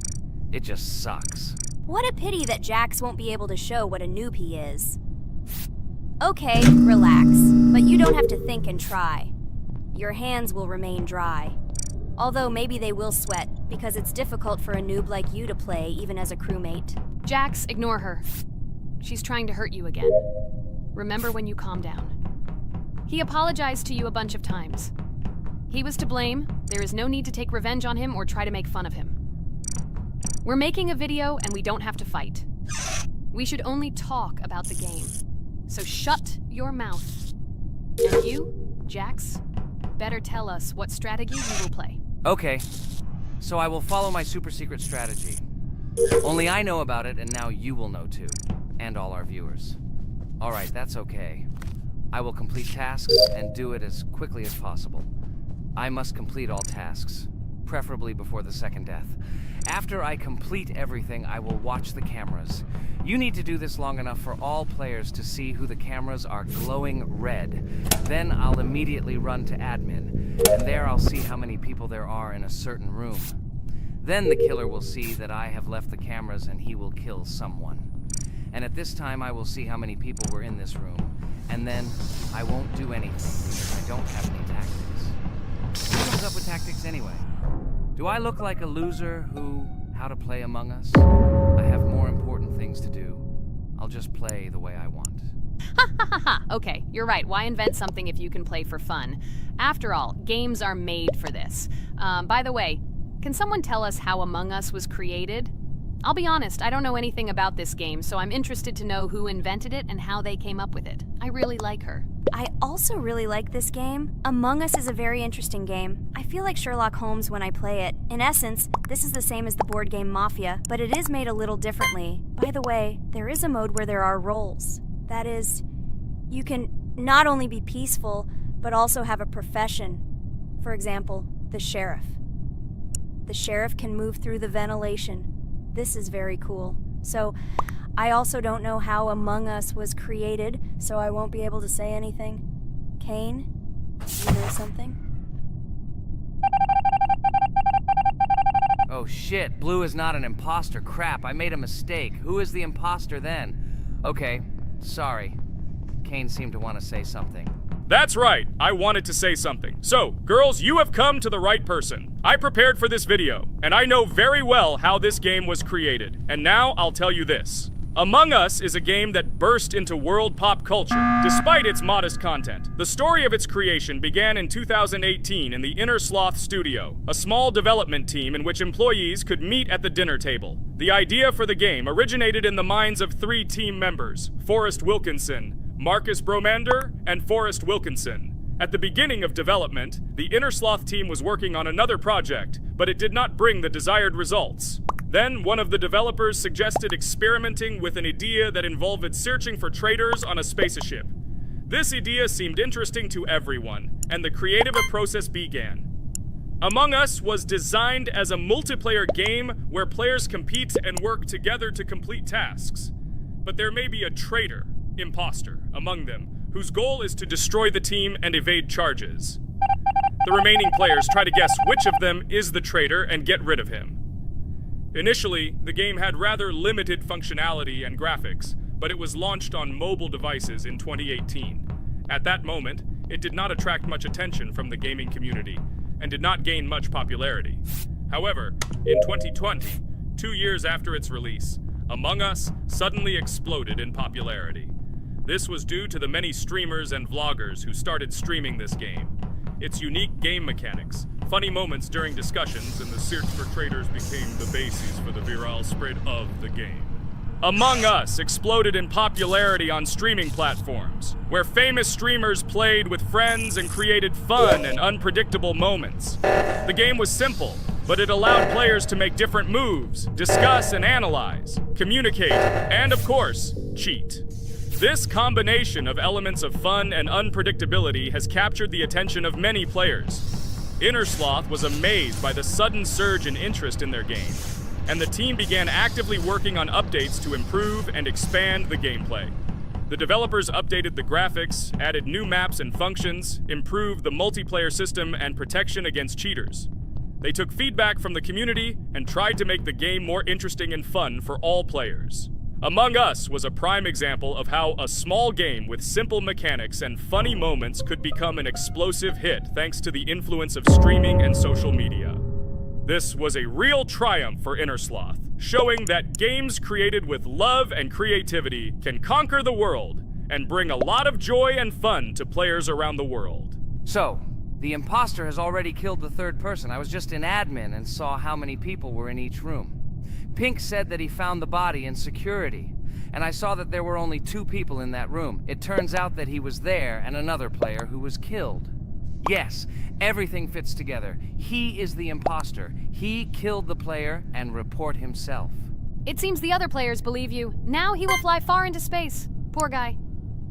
It just sucks. What a pity that Jax won't be able to show what a noob he is. Okay, relax, but you don't have to think and try. Your hands will remain dry. Although maybe they will sweat, because it's difficult for a noob like you to play even as a crewmate. Jax, ignore her. She's trying to hurt you again. Remember when you calm down. He apologized to you a bunch of times. He was to blame. There is no need to take revenge on him or try to make fun of him. We're making a video and we don't have to fight. We should only talk about the game. So shut your mouth. And you, Jax, better tell us what strategy you will play. Okay, so I will follow my super secret strategy. Only I know about it, and now you will know too. And all our viewers. Alright, that's okay. I will complete tasks and do it as quickly as possible. I must complete all tasks, preferably before the second death. After I complete everything, I will watch the cameras. You need to do this long enough for all players to see who the cameras are glowing red. Then I'll immediately run to admin, and there I'll see how many people there are in a certain room. Then the killer will see that I have left the cameras and he will kill someone. And at this time I will see how many people were in this room. And then I won't do anything because I don't have any tactics. Who comes up with tactics anyway? Do I look like a loser who, how to play Among Us? I have more important things to do. I'll just play the way I want. Ha ha ha ha! Okay, you're right. Why invent something if you can play for fun? After all, games are made for this. By the way, can someone tell us how Among Us was created? I'll be honest, I don't know anything about this game, so I'm interested to know who invented it and how they came up with it. I really like her. I also really like this game. Among Us is a very interesting game. I feel like Sherlock Holmes when I play it. In essence, this is the same as the board game Mafia, but it is made a little differently. By the way, there is a mode where there are roles. That is, you can not only be peaceful, but also have a profession. For example, the sheriff. The sheriff can move through the ventilation. This is very cool. So, I also don't know how Among Us was created, so I won't be able to say anything. Kane, you know something? Oh shit, Blue is not an imposter. Crap, I made a mistake. Who is the imposter then? Okay, sorry. Kane seemed to want to say something. That's right, I wanted to say something. So, girls, you have come to the right person. I prepared for this video, and I know very well how this game was created. And now I'll tell you this. Among Us is a game that burst into world pop culture, despite its modest content. The story of its creation began in 2018 in the Inner Sloth Studio, a small development team in which employees could meet at the dinner table. The idea for the game originated in the minds of 3 team members, Forrest Wilkinson, Marcus Bromander, and Forrest Wilkinson. At the beginning of development, the Inner Sloth team was working on another project, but it did not bring the desired results. Then, one of the developers suggested experimenting with an idea that involved searching for traitors on a spaceship. This idea seemed interesting to everyone, and the creative process began. Among Us was designed as a multiplayer game where players compete and work together to complete tasks. But there may be a traitor, imposter, among them, whose goal is to destroy the team and evade charges. The remaining players try to guess which of them is the traitor and get rid of him. Initially, the game had rather limited functionality and graphics, but it was launched on mobile devices in 2018. At that moment, it did not attract much attention from the gaming community, and did not gain much popularity. However, in 2020, 2 years after its release, Among Us suddenly exploded in popularity. This was due to the many streamers and vloggers who started streaming this game. Its unique game mechanics, funny moments during discussions, and the search for traitors became the basis for the viral spread of the game. Among Us exploded in popularity on streaming platforms, where famous streamers played with friends and created fun and unpredictable moments. The game was simple, but it allowed players to make different moves, discuss and analyze, communicate, and of course, cheat. This combination of elements of fun and unpredictability has captured the attention of many players. Inner Sloth was amazed by the sudden surge in interest in their game, and the team began actively working on updates to improve and expand the gameplay. The developers updated the graphics, added new maps and functions, improved the multiplayer system and protection against cheaters. They took feedback from the community and tried to make the game more interesting and fun for all players. Among Us was a prime example of how a small game with simple mechanics and funny moments could become an explosive hit thanks to the influence of streaming and social media. This was a real triumph for Innersloth, showing that games created with love and creativity can conquer the world and bring a lot of joy and fun to players around the world. So, the imposter has already killed the third person. I was just in admin and saw how many people were in each room. Pink said that he found the body in security, and I saw that there were only 2 people in that room. It turns out that he was there and another player who was killed. Yes, everything fits together. He is the imposter. He killed the player and report himself. It seems the other players believe you. Now he will fly far into space. Poor guy.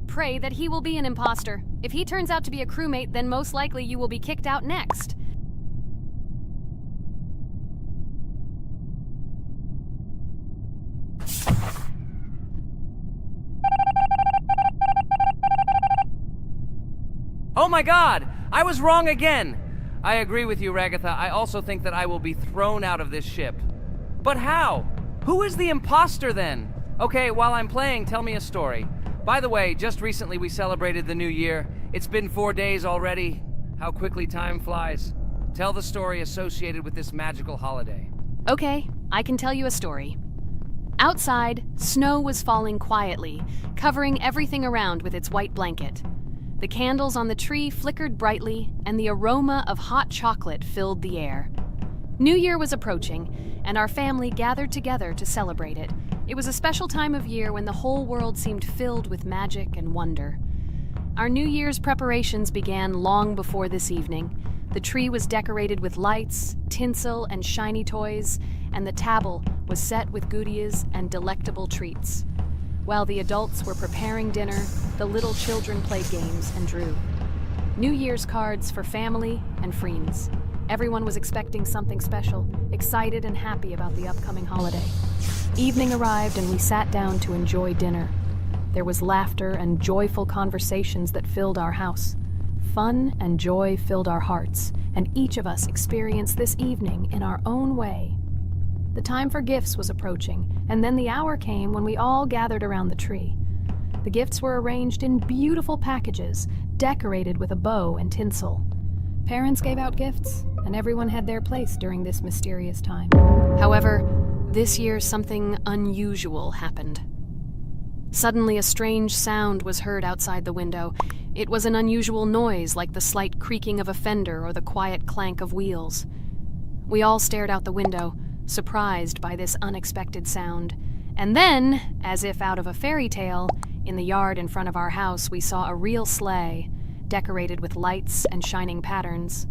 Pray that he will be an imposter. If he turns out to be a crewmate, then most likely you will be kicked out next. Oh my god! I was wrong again! I agree with you, Ragatha. I also think that I will be thrown out of this ship. But how? Who is the imposter then? Okay, while I'm playing, tell me a story. By the way, just recently we celebrated the new year. It's been 4 days already. How quickly time flies. Tell the story associated with this magical holiday. Okay, I can tell you a story. Outside, snow was falling quietly, covering everything around with its white blanket. The candles on the tree flickered brightly, and the aroma of hot chocolate filled the air. New Year was approaching, and our family gathered together to celebrate it. It was a special time of year when the whole world seemed filled with magic and wonder. Our New Year's preparations began long before this evening. The tree was decorated with lights, tinsel, and shiny toys, and the table was set with goodies and delectable treats. While the adults were preparing dinner, the little children played games and drew. New Year's cards for family and friends. Everyone was expecting something special, excited and happy about the upcoming holiday. Evening arrived and we sat down to enjoy dinner. There was laughter and joyful conversations that filled our house. Fun and joy filled our hearts, and each of us experienced this evening in our own way. The time for gifts was approaching, and then the hour came when we all gathered around the tree. The gifts were arranged in beautiful packages, decorated with a bow and tinsel. Parents gave out gifts, and everyone had their place during this mysterious time. However, this year something unusual happened. Suddenly a strange sound was heard outside the window. It was an unusual noise, like the slight creaking of a fender or the quiet clank of wheels. We all stared out the window, surprised by this unexpected sound. And then, as if out of a fairy tale, in the yard in front of our house we saw a real sleigh, decorated with lights and shining patterns.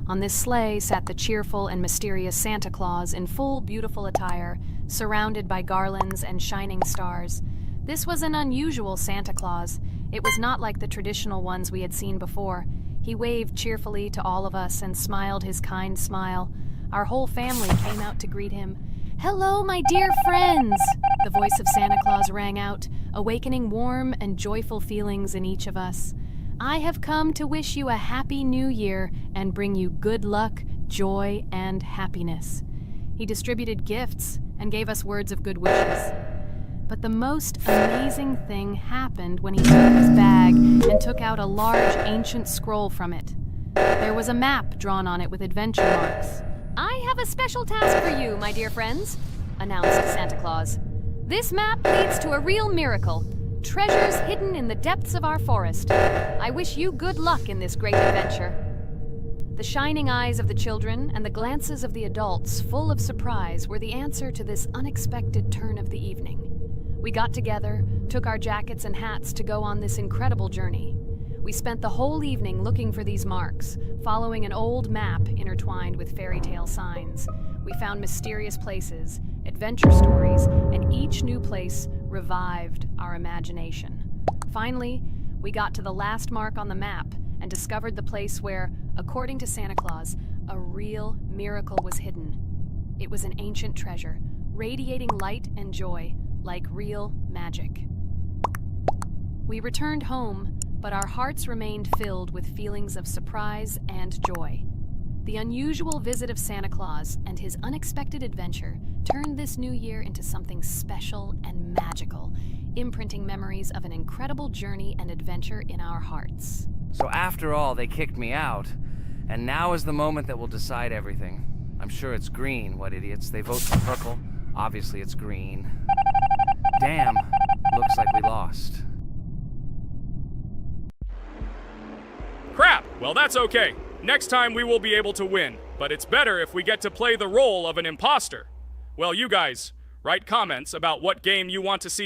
On this sleigh sat the cheerful and mysterious Santa Claus in full beautiful attire, surrounded by garlands and shining stars. This was an unusual Santa Claus. It was not like the traditional ones we had seen before. He waved cheerfully to all of us and smiled his kind smile. Our whole family came out to greet him. "Hello, my dear friends!" The voice of Santa Claus rang out, awakening warm and joyful feelings in each of us. "I have come to wish you a happy new year and bring you good luck, joy, and happiness." He distributed gifts and gave us words of good wishes. But the most amazing thing happened when he took his bag and took out a large ancient scroll from it. There was a map drawn on it with adventure marks. "I have a special task for you, my dear friends," announced Santa Claus. "This map leads to a real miracle. Treasures hidden in the depths of our forest. I wish you good luck in this great adventure." The shining eyes of the children and the glances of the adults, full of surprise, were the answer to this unexpected turn of the evening. We got together, took our jackets and hats to go on this incredible journey. We spent the whole evening looking for these marks, following an old map intertwined with fairy tale signs. We found mysterious places, adventure stories, and each new place revived our imagination. Finally, we got to the last mark on the map and discovered the place where, according to Santa Claus, a real miracle was hidden. It was an ancient treasure, radiating light and joy, like real magic. We returned home, but our hearts remained filled with feelings of surprise and joy. The unusual visit of Santa Claus and his unexpected adventure turned this new year into something special and magical, imprinting memories of an incredible journey and adventure in our hearts. So after all, they kicked me out, and now is the moment that will decide everything. I'm sure it's green, what idiots. They vote for purple. Obviously it's green. Damn, looks like we lost. Crap! Well, that's okay. Next time we will be able to win, but it's better if we get to play the role of an imposter. Well, you guys, write comments about what game you want to see